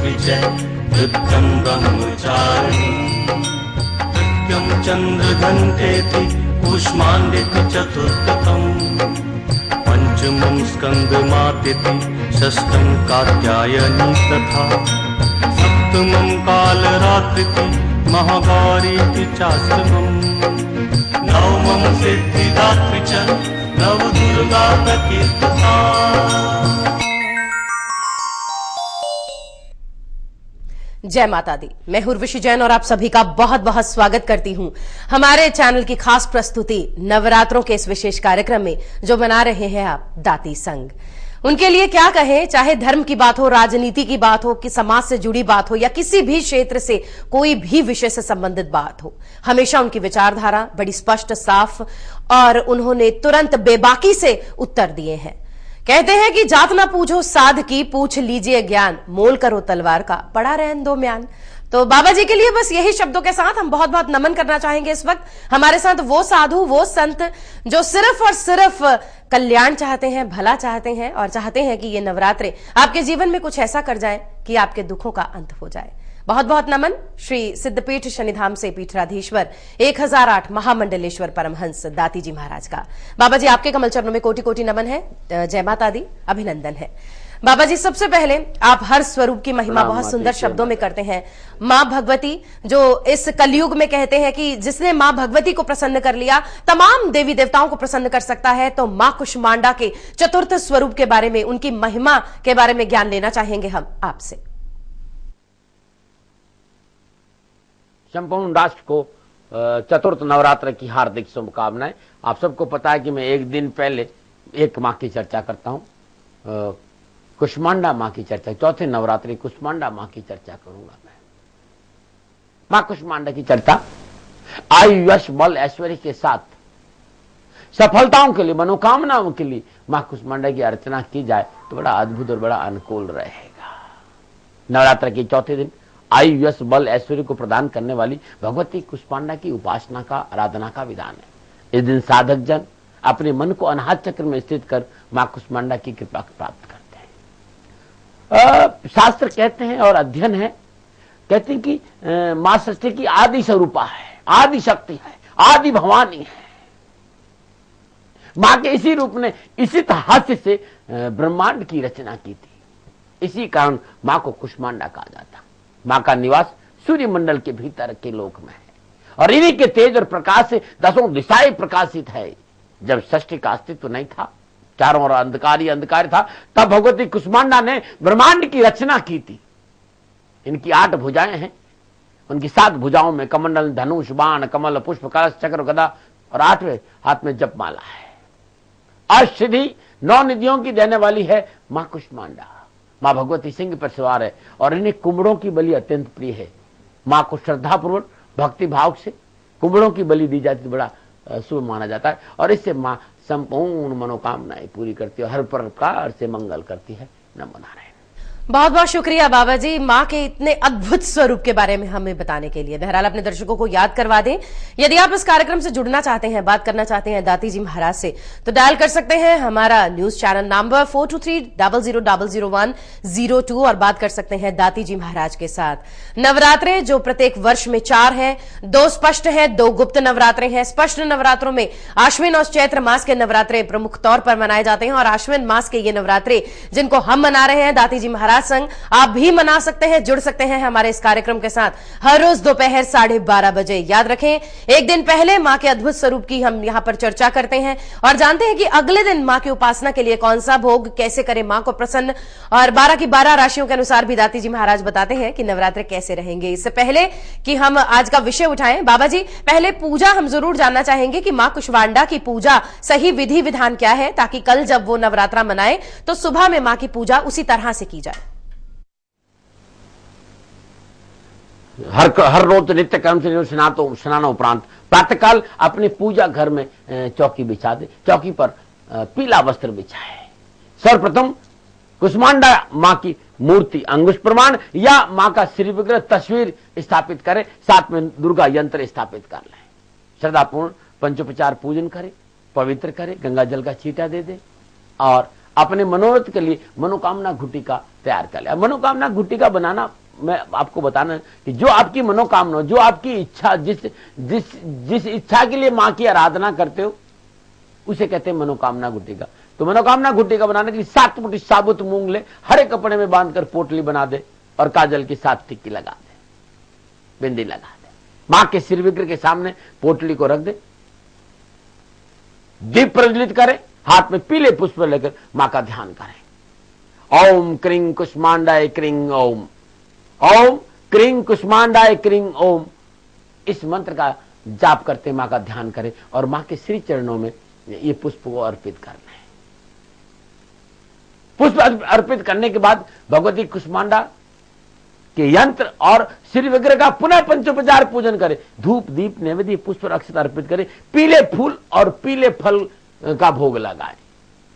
विजय नृत्यं ब्रह्मचारिणी नृत्यं चन्द्रघण्टेति कूष्माण्डेति चतुर्थकम् पंचमं स्कन्दमातेति षष्ठं कात्यायनी तथा सप्तमं कालरात्रिति महागौरीति चाष्टमम् नवमं सिद्धिदात्री च नवदुर्गा प्रकीर्तिता। जय माता दी। मैं उर्वशी जैन और आप सभी का बहुत बहुत स्वागत करती हूं हमारे चैनल की खास प्रस्तुति नवरात्रों के इस विशेष कार्यक्रम में जो बना रहे हैं आप दाती संघ। उनके लिए क्या कहें, चाहे धर्म की बात हो, राजनीति की बात हो, कि समाज से जुड़ी बात हो या किसी भी क्षेत्र से कोई भी विषय से संबंधित बात हो, हमेशा उनकी विचारधारा बड़ी स्पष्ट, साफ और उन्होंने तुरंत बेबाकी से उत्तर दिए हैं। कहते हैं कि जात ना पूछो साध की, पूछ लीजिए ज्ञान, मोल करो तलवार का, पड़ा रहन दो म्यान। तो बाबा जी के लिए बस यही शब्दों के साथ हम बहुत बहुत नमन करना चाहेंगे। इस वक्त हमारे साथ वो साधु, वो संत जो सिर्फ और सिर्फ कल्याण चाहते हैं, भला चाहते हैं और चाहते हैं कि ये नवरात्रे आपके जीवन में कुछ ऐसा कर जाए कि आपके दुखों का अंत हो जाए। बहुत बहुत नमन श्री सिद्धपीठ शनिधाम से पीठाधीश्वर 1008 महामंडलेश्वर परमहंस दाती जी महाराज का। बाबा जी आपके कमल चरणों में कोटि कोटि नमन है। जय माता दी, अभिनंदन है। बाबा जी सबसे पहले आप हर स्वरूप की महिमा बहुत सुंदर शब्दों में करते हैं। मां भगवती जो इस कलयुग में कहते हैं कि जिसने मां भगवती को प्रसन्न कर लिया तमाम देवी देवताओं को प्रसन्न कर सकता है, तो मां कुष्मांडा के चतुर्थ स्वरूप के बारे में, उनकी महिमा के बारे में ज्ञान लेना चाहेंगे हम आपसे। संपूर्ण राष्ट्र को चतुर्थ नवरात्र की हार्दिक शुभकामनाएं। आप सबको पता है कि मैं एक दिन पहले एक माँ की चर्चा करता हूं, कुष्मांडा माँ की चर्चा, चौथे नवरात्रि कुष्मांडा माँ की चर्चा करूंगा मैं। माँ कुष्मांडा की चर्चा आयु यश बल ऐश्वर्य के साथ सफलताओं के लिए, मनोकामनाओं के लिए माँ कुष्मांडा की अर्चना की जाए तो बड़ा अद्भुत और बड़ा अनुकूल रहेगा। नवरात्र के चौथे दिन आयु यश बल ऐश्वर्य को प्रदान करने वाली भगवती कुष्मांडा की उपासना का, आराधना का विधान है। इस दिन साधक जन अपने मन को अनाहत चक्र में स्थित कर मां कुष्मांडा की कृपा प्राप्त करते हैं। शास्त्र कहते हैं और अध्ययन है, कहते हैं कि मां सृष्टि की आदि स्वरूपा है, आदि शक्ति है, आदि भवानी है। मां के इसी रूप ने इसी हास्य से ब्रह्मांड की रचना की थी। इसी कारण मां को कुष्मांडा कहा जाता। मां का निवास सूर्य मंडल के भीतर के लोक में है और इन्हीं के तेज और प्रकाश से दसों दिशाएं प्रकाशित है। जब सृष्टि का अस्तित्व नहीं था, चारों ओर अंधकार ही अंधकार था, तब भगवती कुष्मांडा ने ब्रह्मांड की रचना की थी। इनकी 8 भुजाएं हैं, उनकी 7 भुजाओं में कमंडल, धनुष, बाण, कमल, पुष्प, कलश, चक्र, गदा और 8वें हाथ में जपमाला है। अष्टसिद्धि 9 निधियों की देने वाली है मां कुष्मांडा। मां भगवती सिंह पर सवार है और इन्हें कुंभड़ों की बलि अत्यंत प्रिय है। मां को श्रद्धापूर्वक भक्ति भाव से कुंभड़ों की बलि दी जाती, बड़ा शुभ माना जाता है और इससे मां संपूर्ण मनोकामनाएं पूरी करती है, हर प्रकार से मंगल करती है। नमो नारायण। बहुत बहुत शुक्रिया बाबा जी माँ के इतने अद्भुत स्वरूप के बारे में हमें बताने के लिए। बहरहाल अपने दर्शकों को याद करवा दें, यदि आप इस कार्यक्रम से जुड़ना चाहते हैं, बात करना चाहते हैं दाती जी महाराज से, तो डायल कर सकते हैं हमारा न्यूज चैनल नंबर 4230000102 और बात कर सकते हैं दाती जी महाराज के साथ। नवरात्रे जो प्रत्येक वर्ष में 4 है, 2 स्पष्ट है, 2 गुप्त नवरात्रे हैं। स्पष्ट नवरात्रों में आश्विन और चैत्र मास के नवरात्रे प्रमुख तौर पर मनाए जाते हैं और आश्विन मास के ये नवरात्रे जिनको हम मना रहे हैं दाती जी महाराज संग, आप भी मना सकते हैं, जुड़ सकते हैं हमारे इस कार्यक्रम के साथ हर रोज दोपहर 12:30 बजे। याद रखें, एक दिन पहले मां के अद्भुत स्वरूप की हम यहां पर चर्चा करते हैं और जानते हैं कि अगले दिन मां की उपासना के लिए कौन सा भोग कैसे करें मां को प्रसन्न, और 12 की 12 राशियों के अनुसार भी दाती जी महाराज बताते हैं कि नवरात्र कैसे रहेंगे। इससे पहले कि हम आज का विषय उठाएं, बाबा जी पहले पूजा हम जरूर जानना चाहेंगे कि मां कुष्मांडा की पूजा सही विधि विधान क्या है, ताकि कल जब वो नवरात्रा मनाए तो सुबह में मां की पूजा उसी तरह से की जाए। हर रोज नित्य कर्म से स्नाना उपरांत प्रातःकाल अपने पूजा घर में चौकी बिछा दे, चौकी पर पीला वस्त्र बिछाए। सर्वप्रथम कुष्मांडा मां की मूर्ति, अंगुश प्रमाण या मां का श्री विग्रह तस्वीर स्थापित करें, साथ में दुर्गा यंत्र स्थापित कर लें। श्रद्धापूर्ण पंचोपचार पूजन करें, पवित्र करें, गंगा जल का छींटा दे दे और अपने मनोरथ के लिए मनोकामना घुटिका तैयार कर लिया। मनोकामना घुटिका बनाना, मैं आपको बताना कि जो आपकी मनोकामना, जो आपकी इच्छा, जिस इच्छा के लिए मां की आराधना करते हो, उसे कहते हैं मनोकामना घुटिका। तो मनोकामना घुटिका बनाने के लिए 7 मुट्ठी साबुत मूंग ले, हरे कपड़े में बांधकर पोटली बना दे और काजल की 7 टिक्की लगा दे, बिंदी लगा दे, मां के सिर विग्रह के सामने पोटली को रख दे, दीप प्रज्वलित करे, हाथ में पीले पुष्प लेकर मां का ध्यान करें। ओम क्रीं कुष्मांडाय क्रीं ओम, ओम क्रीं कुष्मांडाय क्रीं ओम, इस मंत्र का जाप करते मां का ध्यान करें और मां के श्री चरणों में ये पुष्प को अर्पित करना है। पुष्प अर्पित करने के बाद भगवती कुष्मांडा के यंत्र और श्री विग्रह का पुनः पंचोपचार पूजन करें, धूप दीप नैवेद्य पुष्प अक्षत अर्पित करें, पीले फूल और पीले फल का भोग लगाए।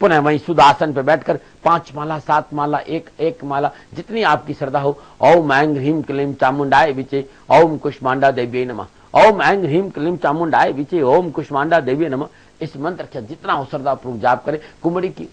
पुनः वहीं सुदासन पर बैठकर 5 माला 7 माला एक माला जितनी आपकी श्रद्धा हो, ओम ऐं ह्रीं क्लीं चामुंडाय विचे ओम कुष्मांडा देवी नमः, ओम ऐं ह्रीं क्लीं चामुंडाय विचे ओम कुष्मांडा देवी नमः, इस मंत्र का जितना हो श्रद्धा पूर्वक जाप करें, कुमड़ी की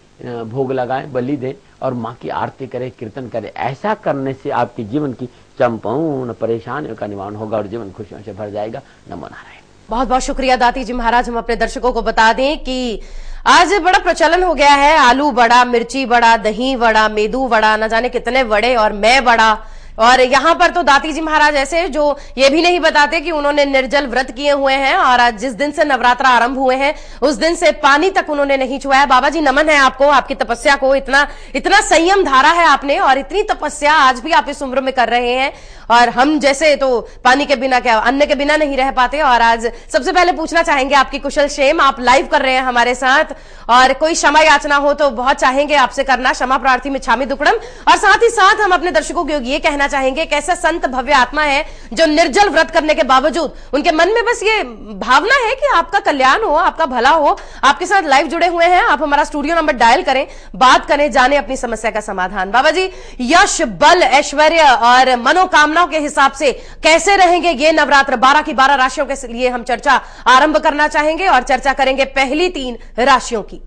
भोग लगाएं, बलि दें और मां की आरती करें, कीर्तन करें। ऐसा करने से आपके जीवन की संपूर्ण परेशानियों का निवारण होगा और जीवन खुशियों से भर जाएगा। नमो नारायण। बहुत बहुत शुक्रिया दाती जी महाराज। हम अपने दर्शकों को बता दें कि आज बड़ा प्रचलन हो गया है, आलू बड़ा, मिर्ची बड़ा, दही बड़ा, मेदू बड़ा, न जाने कितने बड़े और मैं बड़ा। और यहाँ पर तो दाती जी महाराज ऐसे जो ये भी नहीं बताते कि उन्होंने निर्जल व्रत किए हुए हैं और आज जिस दिन से नवरात्र आरंभ हुए हैं उस दिन से पानी तक उन्होंने नहीं छुआ है। बाबा जी नमन है आपको, आपकी तपस्या को, इतना संयम धारा है आपने और इतनी तपस्या आज भी आप इस उम्र में कर रहे हैं। और हम जैसे तो पानी के बिना क्या, अन्न के बिना नहीं रह पाते। और आज सबसे पहले पूछना चाहेंगे आपकी कुशल क्षेम, आप लाइव कर रहे हैं हमारे साथ और कोई क्षमा याचना हो तो बहुत चाहेंगे आपसे करना, क्षमा प्रार्थी मिच्छामि दुक्कडम। और साथ ही साथ हम अपने दर्शकों को ये कहना चाहेंगे कि ऐसा संत भव्य आत्मा है जो निर्जल व्रत करने के बावजूद उनके मन में बस ये भावना है कि आपका कल्याण हो, आपका भला हो। आपके साथ लाइव जुड़े हुए हैं, आप हमारा स्टूडियो नंबर डायल करें, बात करें, जाने अपनी समस्या का समाधान। बाबा जी यश, बल, ऐश्वर्य और मनोकामनाओं के हिसाब से कैसे रहेंगे ये नवरात्र? 12 की 12 राशियों के लिए हम चर्चा आरंभ करना चाहेंगे और चर्चा करेंगे पहली 3 राशियों की।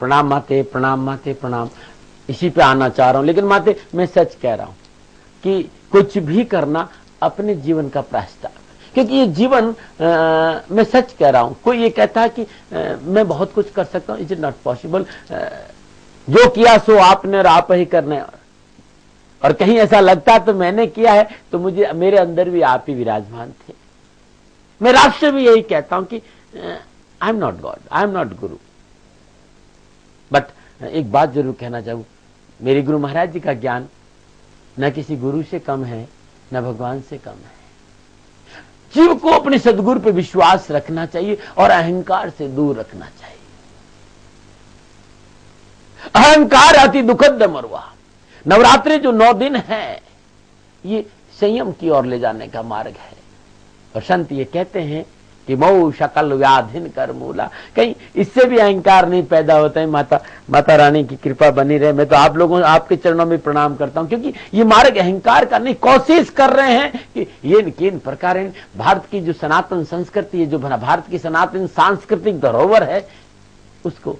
प्रणाम माते, प्रणाम माते, प्रणाम। इसी पे आना चाह रहा हूं, लेकिन माते मैं सच कह रहा हूं कि कुछ भी करना अपने जीवन का प्रस्ताव, क्योंकि ये जीवन मैं सच कह रहा हूं। कोई ये कहता है कि मैं बहुत कुछ कर सकता हूं, इज इट नॉट पॉसिबल। जो किया सो आपने और आप ही करना है। और कहीं ऐसा लगता तो मैंने किया है तो मुझे, मेरे अंदर भी आप ही विराजमान थे। मैं राष्ट्र से भी यही कहता हूं कि I am not God, I am not Guru. But एक बात जरूर कहना चाहूं, मेरे गुरु महाराज जी का ज्ञान न किसी गुरु से कम है न भगवान से कम है। जीव को अपने सदगुरु पे विश्वास रखना चाहिए और अहंकार से दूर रखना चाहिए। अहंकार अति दुखद मरवा। नवरात्रि जो 9 दिन है ये संयम की ओर ले जाने का मार्ग है। और संत ये कहते हैं कि मऊ शकल व्याधिन कर मूला, कहीं इससे भी अहंकार नहीं पैदा होता है। माता रानी की कृपा बनी रहे। मैं तो आप लोगों, आपके चरणों में प्रणाम करता हूं, क्योंकि ये मार्ग अहंकार का नहीं, कोशिश कर रहे हैं कि ये किन प्रकार भारत की जो सनातन संस्कृति है, जो भारत की सनातन सांस्कृतिक धरोहर है, उसको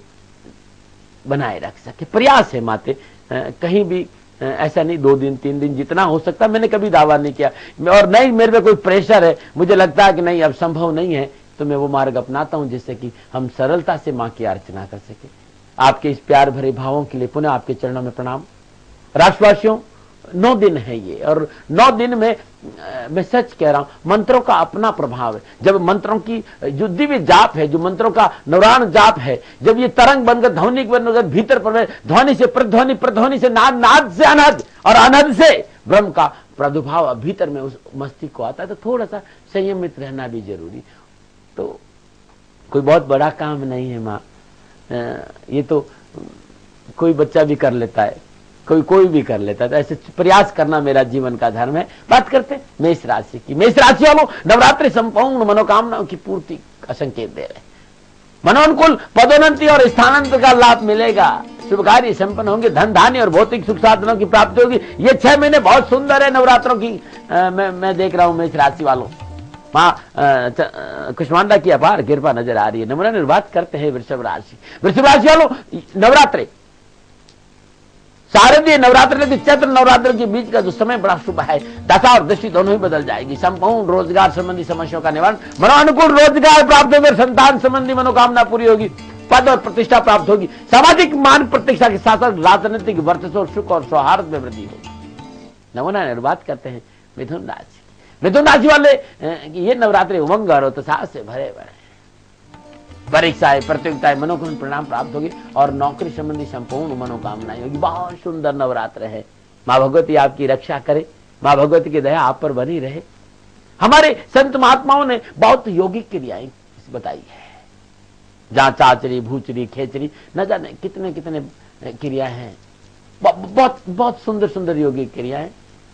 बनाए रख सके। प्रयास है माते, कहीं भी ऐसा नहीं 2 दिन 3 दिन जितना हो सकता, मैंने कभी दावा नहीं किया। और नहीं मेरे पे कोई प्रेशर है, मुझे लगता है कि नहीं अब संभव नहीं है तो मैं वो मार्ग अपनाता हूं जिससे कि हम सरलता से मां की अर्चना कर सके। आपके इस प्यार भरे भावों के लिए पुनः आपके चरणों में प्रणाम। राष्ट्रवासियों 9 दिन है ये, और 9 दिन में मैं सच कह रहा हूं मंत्रों का अपना प्रभाव है। जब मंत्रों की जो दिव्य जाप है, जो मंत्रों का नवराण जाप है, जब ये तरंग बनकर ध्वनि बनकर भीतर प्रवेश, ध्वनि से प्रध्वनि, प्रध्वनि से नाद, नाद से अनहद और अनहद से ब्रह्म का प्रादुर्भाव भीतर में उस मस्तिष्क को आता है, तो थोड़ा सा संयमित रहना भी जरूरी। तो कोई बहुत बड़ा काम नहीं है माँ, ये तो कोई बच्चा भी कर लेता है, कोई भी कर लेता है। तो ऐसे प्रयास करना मेरा जीवन का धर्म है। बात करते मेष राशि की। मेष राशि वालों नवरात्रि संपूर्ण मनोकामनाओं की पूर्ति का संकेत दे रहे। मनोनुकूल पदोन्नति और स्थानांतर का लाभ मिलेगा। शुभ कार्य संपन्न होंगे। धन धान्य और भौतिक सुख साधनों की प्राप्ति होगी। ये 6 महीने बहुत सुंदर है नवरात्रों की। मैं देख रहा हूं मेष राशि वालों, माँ कुष्मांडा की अपार कृपा नजर आ रही है। नमूना निर्वात करते हैं वृषभ राशि। वृषभ राशि वालों, नवरात्रे, शारदीय नवरात्र लेकिन चैत्र नवरात्र के बीच का जो समय बड़ा शुभ है। दशा और दृष्टि दोनों ही बदल जाएगी। संपूर्ण रोजगार संबंधी समस्याओं का निवारण, मनोनुकूल रोजगार प्राप्त होगा, संतान संबंधी मनोकामना पूरी होगी, पद और प्रतिष्ठा प्राप्त होगी, सामाजिक मान प्रतिष्ठा के साथ साथ राजनीतिक वर्चस्व और सुख और सौहार्द में वृद्धि होगी। नमूना निर्वात करते हैं मिथुन राशि। मिथुन राशि वाले ये नवरात्रि उमंग और उत्साह से भरे भरे, परीक्षाएं प्रतियोगिताएं मनोकामना परिणाम प्राप्त होगी और नौकरी संबंधी संपूर्ण मनोकामनाएं होगी। बहुत सुंदर नवरात्र है। माँ भगवती आपकी रक्षा करे, माँ भगवती की दया आप पर बनी रहे। हमारे संत महात्माओं ने बहुत यौगिक क्रियाएं बताई है, जहां चाचरी भूचरी खेचरी न जाने कितने कितने क्रिया हैं, बहुत बहुत सुंदर सुंदर यौगिक क्रियाएं।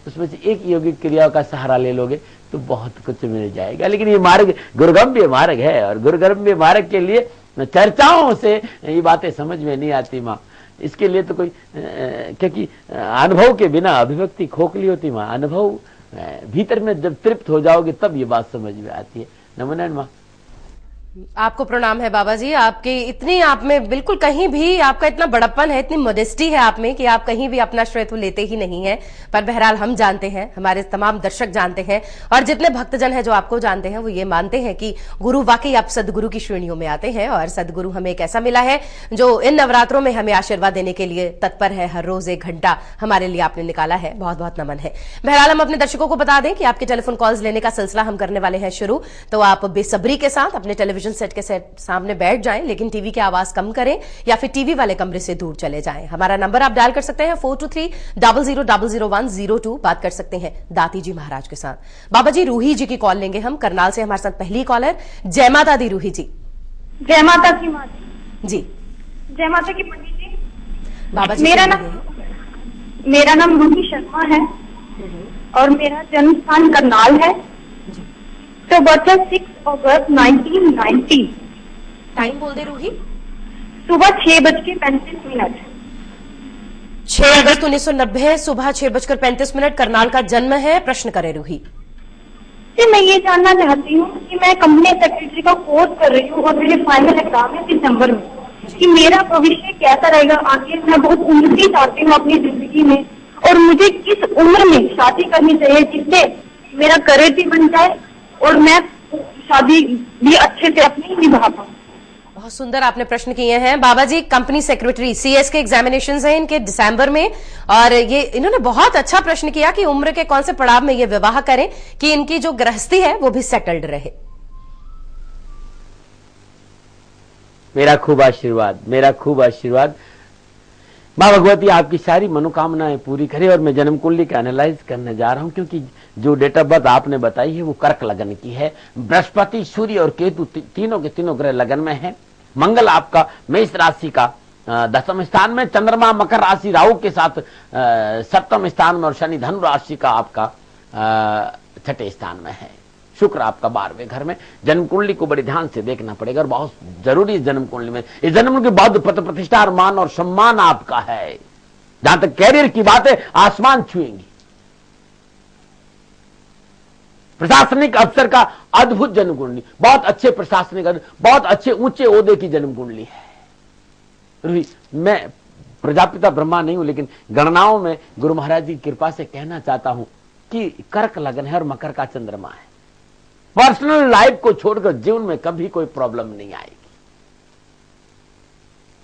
उसमें से एक यौगिक क्रियाओं का सहारा ले लोगे तो बहुत कुछ मिल जाएगा। लेकिन ये मार्ग गुरुगम्य मार्ग है और गुरुगम्य मार्ग के लिए चर्चाओं से ये बातें समझ में नहीं आती माँ। इसके लिए तो कोई क्योंकि अनुभव के बिना अभिव्यक्ति खोखली होती माँ। अनुभव भीतर में जब तृप्त हो जाओगे तब ये बात समझ में आती है। नमन माँ। आपको प्रणाम है बाबा जी। आपकी इतनी, आप में बिल्कुल कहीं भी आपका इतना बड़प्पन है, इतनी मोडेस्टी है आप में कि आप कहीं भी अपना श्रेय लेते ही नहीं है। पर बहरहाल हम जानते हैं, हमारे तमाम दर्शक जानते हैं और जितने भक्तजन हैं जो आपको जानते हैं वो ये मानते हैं कि गुरु वाकई आप सदगुरु की श्रेणियों में आते हैं और सदगुरु हमें एक ऐसा मिला है जो इन नवरात्रों में हमें आशीर्वाद देने के लिए तत्पर है। हर रोज 1 घंटा हमारे लिए आपने निकाला है, बहुत बहुत नमन है। बहरहाल हम अपने दर्शकों को बता दें कि आपके टेलीफोन कॉल्स लेने का सिलसिला हम करने वाले हैं शुरू, तो आप बेसब्री के साथ अपने टेलीविजन सेट के सामने बैठ जाएं, लेकिन टीवी की आवाज कम करें या फिर टीवी वाले कमरे से दूर चले जाएं। हमारा नंबर आप डायल कर सकते हैं 4230000102। बात कर सकते हैं दाती जी महाराज के साथ। बाबा जी, रूही जी की कॉल लेंगे हम करनाल से। हमारे साथ पहली कॉलर जय माता दी। रूही जी। जय माता की माँ जी। जय माता की पंडित जी। बाबा जी, मेरा नाम रूही शर्मा है और मेरा जन्म स्थान करनाल है। तो बर्थ 6 अगस्त 1990। टाइम बोल दे रूही। सुबह 6:35। 6 अगस्त 1990 सुबह 6:35 करनाल का जन्म है। प्रश्न करे रूही जी। मैं ये जानना चाहती हूँ कि मैं कंपनी सेक्रेटरी का कोर्स कर रही हूँ और मेरे फाइनल एग्जाम है दिसंबर में, कि मेरा भविष्य कैसा रहेगा आगे। मैं बहुत उन्नति चाहती हूँ अपनी जिंदगी में और मुझे किस उम्र में शादी करनी चाहिए जिससे मेरा करियर भी बन जाए और मैं शादी भी अच्छे से अपनी निभा पाऊं। बहुत सुंदर आपने प्रश्न किए हैं बाबा जी। कंपनी सेक्रेटरी सीएस के एग्जामिनेशंस हैं इनके दिसंबर में और ये इन्होंने बहुत अच्छा प्रश्न किया कि उम्र के कौन से पड़ाव में ये विवाह करें कि इनकी जो गृहस्थी है वो भी सेटल्ड रहे। मेरा खूब आशीर्वाद, मेरा खूब आशीर्वाद। माँ भगवती आपकी सारी मनोकामनाएं पूरी करे। और मैं जन्म कुंडली का एनालाइज करने जा रहा हूं क्योंकि जो डेट ऑफ बर्थ आपने बताई है वो कर्क लगन की है। बृहस्पति, सूर्य और केतु तीनों के तीनों ग्रह लगन में है। मंगल आपका मेष राशि का 10वें स्थान में, चंद्रमा मकर राशि राहु के साथ 7वें स्थान में और शनि धनु राशि का आपका 6ठे स्थान में है। शुक्र आपका 12वें घर में। जन्म कुंडली को बड़े ध्यान से देखना पड़ेगा और बहुत जरूरी इस जन्म कुंडली में। इस जन्म की बहुत पद प्रतिष्ठा और मान और सम्मान आपका है। जहां तक कैरियर की बात है आसमान छुएंगी। प्रशासनिक अफसर का अद्भुत जन्म कुंडली, बहुत अच्छे प्रशासनिक, बहुत अच्छे ऊंचे ओहदे की जन्म कुंडली है। मैं प्रजापिता ब्रह्मा नहीं हूं लेकिन गणनाओं में गुरु महाराज की कृपा से कहना चाहता हूं कि कर्क लगन है और मकर का चंद्रमा है। पर्सनल लाइफ को छोड़कर जीवन में कभी कोई प्रॉब्लम नहीं आएगी।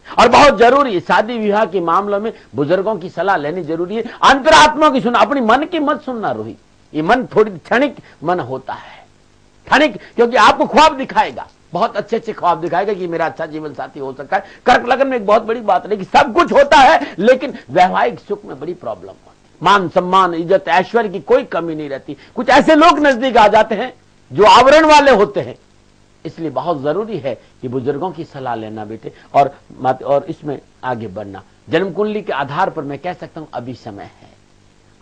और बहुत जरूरी है शादी विवाह के मामलों में बुजुर्गों की सलाह लेनी जरूरी है। अंतरात्मा की सुनना, अपनी मन की मत सुनना रोही। ये मन थोड़ी क्षणिक मन होता है, क्षणिक, क्योंकि आपको ख्वाब दिखाएगा, बहुत अच्छे अच्छे ख्वाब दिखाएगा कि मेरा अच्छा जीवन साथी हो सकता है। कर्क लगन में एक बहुत बड़ी बात है कि सब कुछ होता है लेकिन वैवाहिक सुख में बड़ी प्रॉब्लम होती है। मान सम्मान इज्जत ऐश्वर्य की कोई कमी नहीं रहती। कुछ ऐसे लोग नजदीक आ जाते हैं जो आवरण वाले होते हैं। इसलिए बहुत जरूरी है कि बुजुर्गों की सलाह लेना बेटे और इसमें आगे बढ़ना। जन्म कुंडली के आधार पर मैं कह सकता हूं अभी समय है,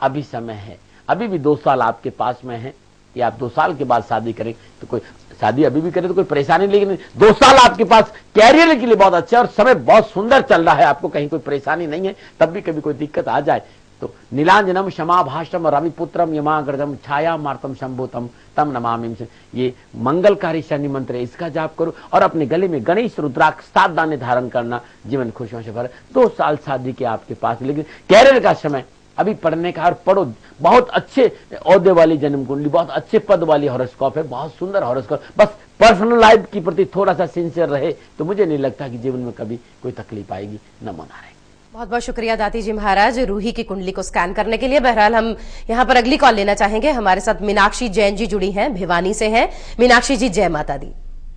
अभी समय है। अभी भी 2 साल आपके पास में है या आप 2 साल के बाद शादी करें तो कोई शादी अभी भी करें तो कोई परेशानी, लेकिन 2 साल आपके पास कैरियर के लिए बहुत अच्छा और समय बहुत सुंदर चल रहा है। आपको कहीं कोई परेशानी नहीं है। तब भी कभी कोई दिक्कत आ जाए तो नीलांजनम क्षमाभाषम रविपुत्रम यमाग्रदम छाया मार्तम शंभुतम तम नमामि। ये मंगलकारी शनि मंत्र है, इसका जाप करो और अपने गले में गणेश रुद्राक्ष 7 दाने धारण करना। जीवन खुशियों से भरे। 2 साल शादी के आपके पास, लेकिन कैरियर का समय अभी पढ़ने का, और पढ़ो। बहुत अच्छे औहदे वाली जन्म कुंडली, बहुत अच्छे पद वाली हॉरोस्कोप है, बहुत सुंदर हॉरोस्कोप। बस पर्सनल लाइफ की प्रति थोड़ा सा सिंसियर रहे तो मुझे नहीं लगता कि जीवन में कभी कोई तकलीफ आएगी। नमो नारायण। बहुत बहुत शुक्रिया दाती जी महाराज रूही की कुंडली को स्कैन करने के लिए। बहरहाल हम यहाँ पर अगली कॉल लेना चाहेंगे। हमारे साथ मीनाक्षी जैन जी जुड़ी हैं, भिवानी से हैं। मीनाक्षी जी, जय माता दी।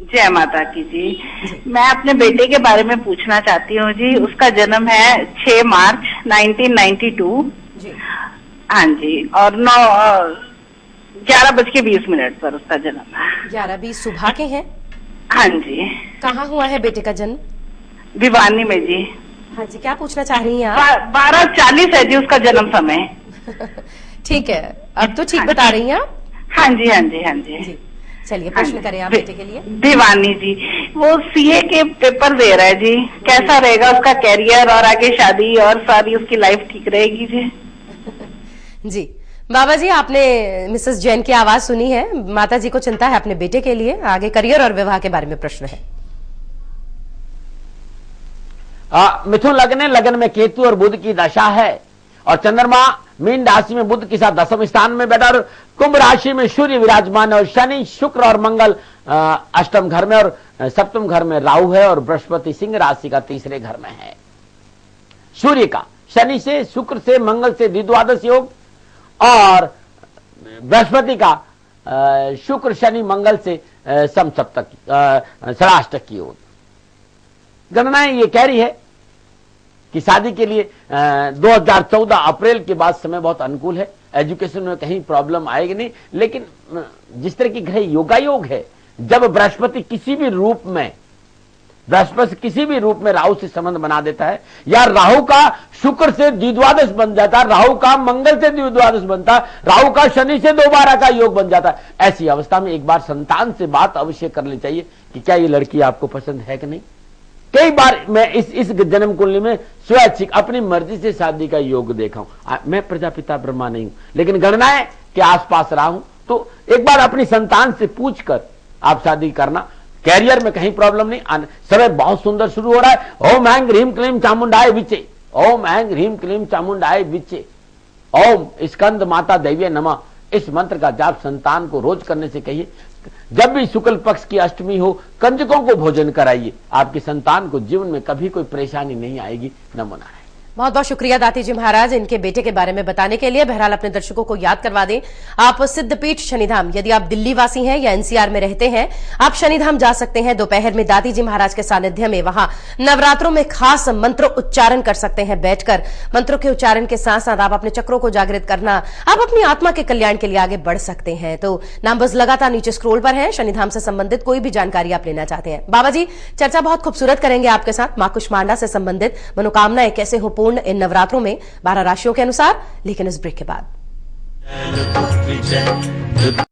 जय माता की जी। मैं अपने बेटे के बारे में पूछना चाहती हूँ जी। उसका जन्म है 6 मार्च 1992 जी। हाँ जी, और 11:20 पर उसका जन्म है। 11:20 सुबह के हैं? हाँ जी। कहाँ हुआ है बेटे का जन्म? भिवानी में जी। हाँ जी, क्या पूछना चाह रही हैं आप? 12:40 है जी उसका जन्म समय। ठीक है, अब तो ठीक बता रही हैं आप? हाँ जी हाँ जी हाँ जी। चलिए प्रश्न करें आप बेटे के लिए। भिवानी जी, वो सीए के पेपर दे रहा है जी। कैसा रहेगा उसका कैरियर और आगे शादी और सारी उसकी लाइफ ठीक रहेगी जी? जी बाबा जी, आपने मिसेस जैन की आवाज सुनी है। माता जी को चिंता है अपने बेटे के लिए। आगे करियर और विवाह के बारे में प्रश्न है। मिथुन लगन में केतु और बुध की दशा है, और चंद्रमा मीन राशि में बुध के साथ 10वें स्थान में बैठा, और कुंभ राशि में सूर्य विराजमान है, और शनि शुक्र और मंगल 8वें घर में, और 7वें घर में राहु है, और बृहस्पति सिंह राशि का 3रे घर में है। सूर्य का शनि से, शुक्र से, मंगल से द्विद्वादश योग, और बृहस्पति का शुक्र शनि मंगल से समसप्तक षडाष्टक की योग। गणनाएं ये कह रही है कि शादी के लिए 2014 अप्रैल के बाद समय बहुत अनुकूल है। एजुकेशन में कहीं प्रॉब्लम आएगी नहीं, लेकिन जिस तरह की ग्रह योगायोग है, जब बृहस्पति किसी भी रूप में राहु से संबंध बना देता है, या राहु का शुक्र से द्विद्वादश बन जाता है, राहु का मंगल से द्विद्वादश बनता है, राहु का शनि से 2 का योग बन जाता है, ऐसी अवस्था में एक बार संतान से बात अवश्य करनी चाहिए कि क्या ये लड़की आपको पसंद है कि नहीं। कई बार मैं इस जन्म कुंडली में स्वैच्छिक अपनी मर्जी से शादी का योग देखा हूं। मैं प्रजापिता ब्रह्मा नहीं हूं, लेकिन गणनाएं के आसपास रहा हूं, तो एक बार अपनी संतान से पूछकर आप शादी करना। कैरियर में कहीं प्रॉब्लम नहीं, समय बहुत सुंदर शुरू हो रहा है। ओम ऐं ह्रीं क्लीं चामुंडाय विचे, ओम ऐं ह्रीं क्लीं चामुंडाय विचे, ओम स्कंद माता दैव्य नमः। इस मंत्र का जाप संतान को रोज करने से कहिए। जब भी शुक्ल पक्ष की अष्टमी हो, कंजकों को भोजन कराइए। आपकी संतान को जीवन में कभी कोई परेशानी नहीं आएगी। नमो नारायण। बहुत बहुत शुक्रिया दाती जी महाराज इनके बेटे के बारे में बताने के लिए। बहरहाल अपने दर्शकों को याद करवा दें, आप सिद्धपीठ शनिधाम, यदि आप दिल्ली वासी हैं या एनसीआर में रहते हैं, आप शनिधाम जा सकते हैं। दोपहर में दाती जी महाराज के सानिध्य में वहां नवरात्रों में खास मंत्र उच्चारण कर सकते हैं बैठकर। मंत्रों के उच्चारण के साथ साथ आप अपने चक्रों को जागृत करना, आप अपनी आत्मा के कल्याण के लिए आगे बढ़ सकते हैं। तो नंबर्स लगातार नीचे स्क्रोल पर है। शनिधाम से संबंधित कोई भी जानकारी आप लेना चाहते हैं, बाबा जी चर्चा बहुत खूबसूरत करेंगे आपके साथ। मां कुष्मांडा से संबंधित मनोकामनाएं कैसे हो पूर्ण इन नवरात्रों में 12 राशियों के अनुसार, लेकिन इस ब्रेक के बाद।